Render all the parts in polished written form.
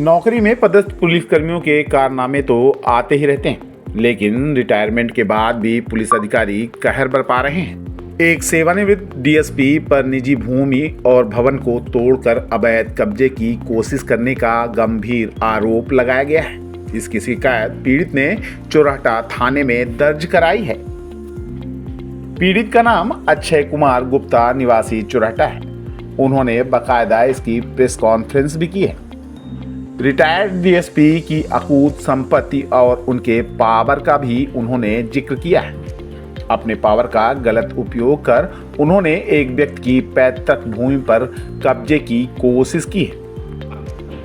नौकरी में पदस्थ पुलिसकर्मियों के कारनामे तो आते ही रहते हैं, लेकिन रिटायरमेंट के बाद भी पुलिस अधिकारी कहर बरपा रहे हैं। एक सेवानिवृत्त डीएसपी पर निजी भूमि और भवन को तोड़कर अवैध कब्जे की कोशिश करने का गंभीर आरोप लगाया गया है। इसकी शिकायत पीड़ित ने चोरहटा थाने में दर्ज कराई है। पीड़ित का नाम अक्षय कुमार गुप्ता निवासी चोरहटा है। उन्होंने बकायदा इसकी प्रेस कॉन्फ्रेंस भी की है। रिटायर्ड डीएसपी की अकूत संपत्ति और उनके पावर का भी उन्होंने जिक्र किया है। अपने पावर का गलत उपयोग कर उन्होंने एक व्यक्ति की पैतृक भूमि पर कब्जे की कोशिश की है।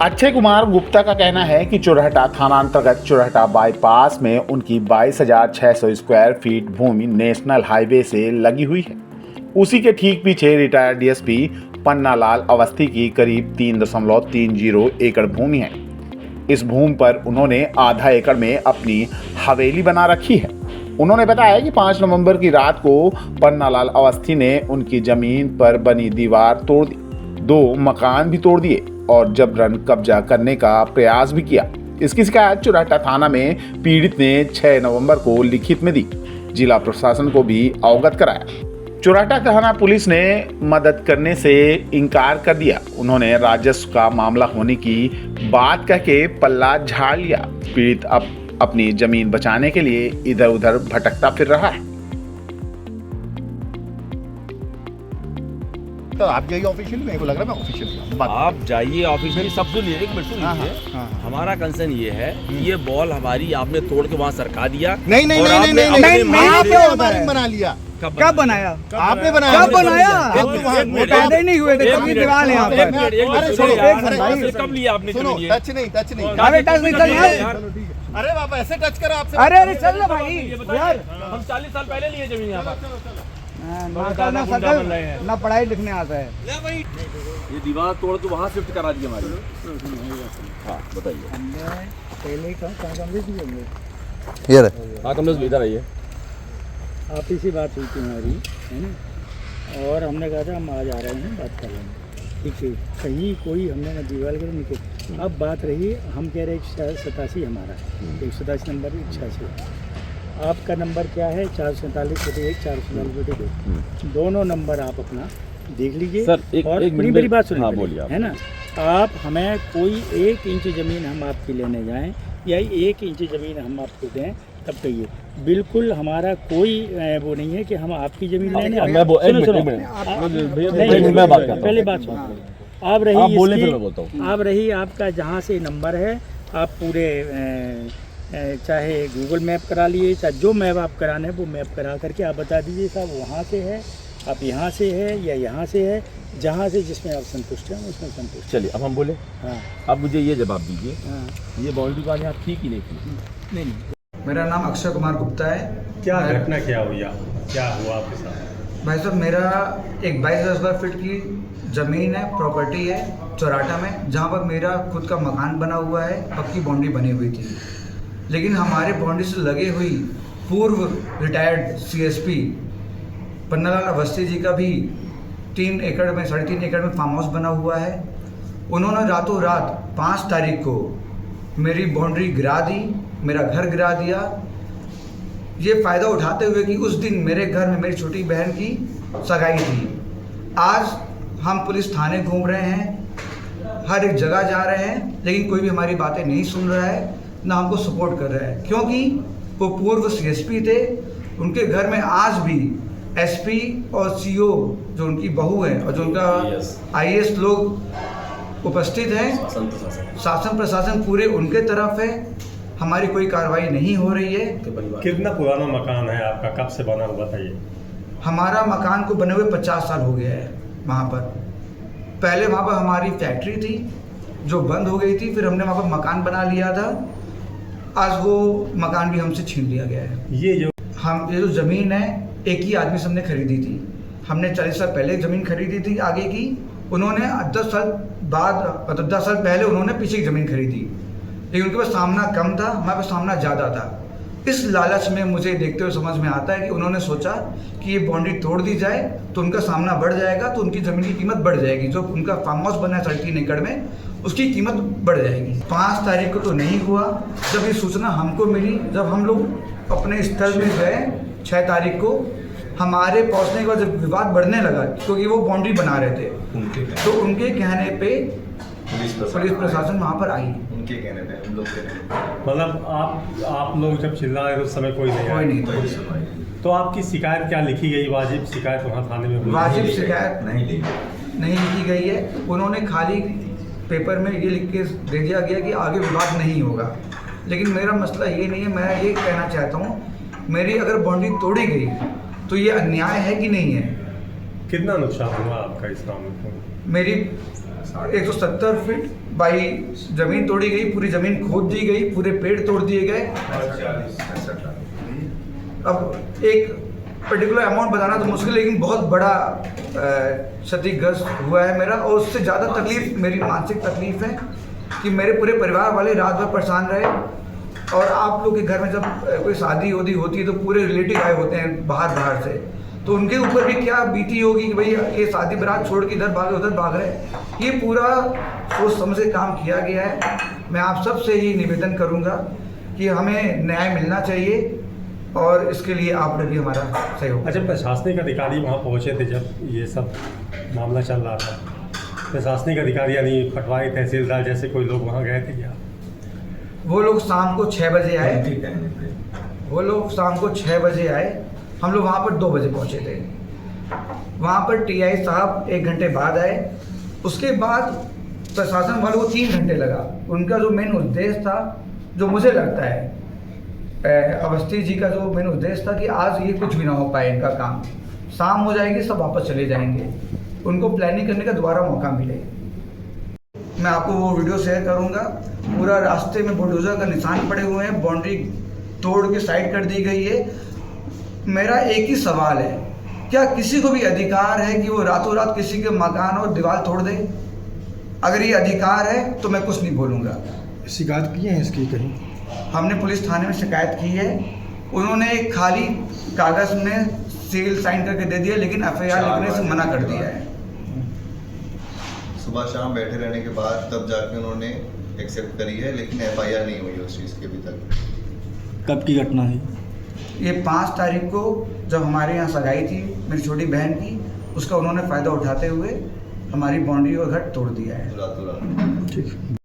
अक्षय कुमार गुप्ता का कहना है कि चोरहटा थाना अंतर्गत चोरहटा बाईपास में उनकी 22,600 स्क्वायर फीट भूमि नेशनल हाईवे से लगी हुई है। उसी के ठीक पीछे रिटायर्ड डीएसपी पन्नालाल अवस्थी की करीब 3.30 एकड़ भूमि है। इस भूमि पर उन्होंने आधा एकड़ में अपनी हवेली बना रखी है। उन्होंने बताया कि 5 नवंबर की रात को पन्नालाल अवस्थी ने उनकी जमीन पर बनी दीवार तोड़ दी, 2 मकान भी तोड़ दिए और जबरन कब्जा करने का प्रयास भी किया। इसकी शिकायत चोरहटा थाना में पीड़ित ने 6 नवंबर को लिखित में दी। जिला प्रशासन को भी अवगत कराया। चोरहटा थाना पुलिस ने मदद करने से इनकार कर दिया। उन्होंने राजस्व का मामला होने की बात कह के पल्ला झाड़ लिया। पीड़ित अब अपनी जमीन बचाने के लिए इधर उधर भटकता फिर रहा है। तो आप जाइए ऑफिशियल, मेरे को लग रहा है मैं ऑफिशियल। आप जाइए ऑफिशियल, सब सुनिए, एक मिनट सुनिए। हमारा कंसर्न ये है कि ये बॉल हमारी आपने तोड़ के वहाँ सरका दिया। नहीं नहीं नहीं नहीं आपने हमारी बना लिया। कब बनाया? आपने बनाया। कब बनाया? पैदा ही नहीं हुए थे, कभी दीवार यहाँ पर। कब लिया आपने? टच नहीं अरे टच नहीं करना। अरे बाबा ऐसे टच करा आपसे। अरे चल ना भाई यार, हम 40 साल पहले लिए जमीन यहाँ पर। ना पढ़ाई लिखने आता है। ये दीवार तोड़ के वहाँ शिफ्ट करा दी हमारी। हाँ बताइए। पहले कहाँ कमरे इधर आइए। आप ही से बात हुई थी हमारी, है ना, और हमने कहा था हम आज आ रहे हैं, बात कर रहे हैं, ठीक है। कहीं कोई हमने न दीवार कर निकल। अब बात रही, हम कह रहे हैं 87 हमारा, 187 नंबर 86। आपका नंबर क्या है? 447/1 447/2। दोनों नंबर आप अपना देख लीजिए सर। और मेरी बात सुनिए। हाँ, बोलिए। है ना, आप हमें कोई 1 इंच ज़मीन हम आपकी लेने जाएं या 1 इंच ज़मीन हम आपको दें, तब कहिए। बिल्कुल हमारा कोई वो नहीं है कि हम आपकी ज़मीन लेने। पहले बात सुनो। अब रही आपका जहाँ से नंबर है, आप पूरे चाहे गूगल मैप करा लिए, चाहे जो मैप आप कराना है वो मैप करा करके आप बता दीजिए साहब वहाँ से है, आप यहाँ से है या यहाँ से है, जहाँ से जिसमें आप संतुष्ट हैं उसमें संतुष्ट। चलिए अब हम बोले। हाँ, अब मुझे ये जवाब दीजिए। हाँ। ये बाउंड्री वाली आप ठीक ही नहीं थी? नहीं। मेरा नाम अक्षय कुमार गुप्ता है। क्या घटना क्या हुई, क्या हुआ आपके साथ? भाई साहब, मेरा एक 22,000 स्क्वायर फीट की ज़मीन है, प्रॉपर्टी है चोरहटा में, जहाँ पर मेरा खुद का मकान बना हुआ है, पक्की बाउंड्री बनी हुई थी। लेकिन हमारे बाउंड्री से लगे हुई पूर्व रिटायर्ड सीएसपी पन्नालाल अवस्थी जी का भी 3 एकड़ में 3.5 एकड़ में फार्म हाउस बना हुआ है। उन्होंने रातों रात 5 तारीख को मेरी बाउंड्री गिरा दी, मेरा घर गिरा दिया, ये फ़ायदा उठाते हुए कि उस दिन मेरे घर में मेरी छोटी बहन की सगाई थी। आज हम पुलिस थाने घूम रहे हैं, हर एक जगह जा रहे हैं, लेकिन कोई भी हमारी बातें नहीं सुन रहा है, ना हमको सपोर्ट कर रहा है, क्योंकि वो पूर्व सीएसपी थे। उनके घर में आज भी एसपी और सीओ जो उनकी बहू है और जो उनका आईएएस लोग उपस्थित हैं। शासन प्रशासन पूरे उनके तरफ है। हमारी कोई कार्रवाई नहीं हो रही है। कितना पुराना मकान है आपका, कब से बना हुआ बताइए? हमारा मकान को बने हुए 50 साल हो गया है। वहाँ पर पहले वहाँ पर हमारी फैक्ट्री थी जो बंद हो गई थी, फिर हमने वहाँ पर मकान बना लिया था। आज वो मकान भी हमसे छीन लिया गया है। ये जो ज़मीन है एक ही आदमी से हमने खरीदी थी। हमने 40 साल पहले ज़मीन खरीदी थी आगे की, उन्होंने 10 साल बाद, मतलब 10 साल पहले उन्होंने पीछे की ज़मीन खरीदी। लेकिन उनके पास सामना कम था, हमारे पास सामना ज़्यादा था। इस लालच में मुझे देखते हुए समझ में आता है कि उन्होंने सोचा कि ये बाउंड्री तोड़ दी जाए तो उनका सामना बढ़ जाएगा, तो उनकी ज़मीन की कीमत बढ़ जाएगी। जो उनका फार्म हाउस बना है 3.5 एकड़ में, उसकी कीमत बढ़ जाएगी। 5 तारीख को तो नहीं हुआ। जब ये सूचना हमको मिली, जब हम लोग अपने स्थल में गए 6 तारीख को, हमारे पहुंचने के बाद जब विवाद बढ़ने लगा, क्योंकि वो बाउंड्री बना रहे थे, तो उनके कहने पे पुलिस प्रशासन वहाँ पर आई। उनके कहने पे, हम लोग के मतलब आप लोग जब चिल्ला रहे थे उस समय कोई नहीं आया? तो आपकी शिकायत क्या लिखी गई? वाजिब शिकायत वहाँ थाने में हुई? वाजिब शिकायत नहीं लिखी गई है। उन्होंने खाली पेपर में ये लिख के दे दिया गया कि आगे विवाद नहीं होगा। लेकिन मेरा मसला ये नहीं है। मैं ये कहना चाहता हूँ, मेरी अगर बाउंड्री तोड़ी गई तो ये अन्याय है कि नहीं है? कितना नुकसान हुआ आपका इस मामले में? मेरी 170 फीट बाई जमीन तोड़ी गई, पूरी जमीन खोद दी गई, पूरे पेड़ तोड़ दिए गए। अब एक पर्टिकुलर अमाउंट बताना तो मुश्किल है, लेकिन बहुत बड़ा क्षतिग्रस्त हुआ है मेरा। और उससे ज़्यादा तकलीफ, मेरी मानसिक तकलीफ है कि मेरे पूरे परिवार वाले रात भर परेशान रहे। और आप लोग के घर में जब कोई शादी वादी होती है तो पूरे रिलेटिव आए होते हैं बाहर से, तो उनके ऊपर भी क्या बीती होगी कि भाई ये शादी बारात छोड़ के इधर भागे उधर भाग रहे। ये पूरा सोच समझ के काम किया गया है। मैं आप सब से ही निवेदन करूंगा कि हमें न्याय मिलना चाहिए और इसके लिए आप लोग भी हमारा सहयोग। अच्छा, प्रशासनिक अधिकारी वहाँ पहुँचे थे जब ये सब मामला चल रहा था? प्रशासनिक अधिकारी यानी पटवारी, तहसीलदार जैसे कोई लोग वहाँ गए थे क्या? वो लोग शाम को 6 बजे आए। हम लोग वहाँ पर 2 बजे पहुँचे थे। वहाँ पर टीआई साहब 1 घंटे बाद आए। उसके बाद प्रशासन वालों को 3 घंटे लगा। उनका जो मेन उद्देश्य था, जो मुझे लगता है अवस्थी जी का जो मेन उद्देश्य था कि आज ये कुछ भी ना हो पाए, इनका काम शाम हो जाएगी, सब वापस चले जाएंगे, उनको प्लानिंग करने का दोबारा मौका मिले। मैं आपको वो वीडियो शेयर करूँगा। पूरा रास्ते में बुलडोजर का निशान पड़े हुए हैं, बाउंड्री तोड़ के साइड कर दी गई है। मेरा एक ही सवाल है, क्या किसी को भी अधिकार है कि वो रातों रात किसी के मकान और दीवार तोड़ दे? अगर ये अधिकार है तो मैं कुछ नहीं बोलूँगा। शिकायत की है इसकी कहीं? हमने पुलिस थाने में शिकायत की है। उन्होंने एक खाली कागज़ में सील साइन करके दे दिया, लेकिन एफआईआर लिखने से मना कर दिया है। सुबह शाम बैठे रहने के बाद तब जाके उन्होंने एक्सेप्ट करी है, लेकिन एफआईआर नहीं हुई उस चीज़ की अभी तक। कब की घटना है ये? 5 तारीख को जब हमारे यहाँ सगाई थी मेरी छोटी बहन की, उसका उन्होंने फ़ायदा उठाते हुए हमारी बाउंड्री और घर तोड़ दिया है। रातों रात। ठीक।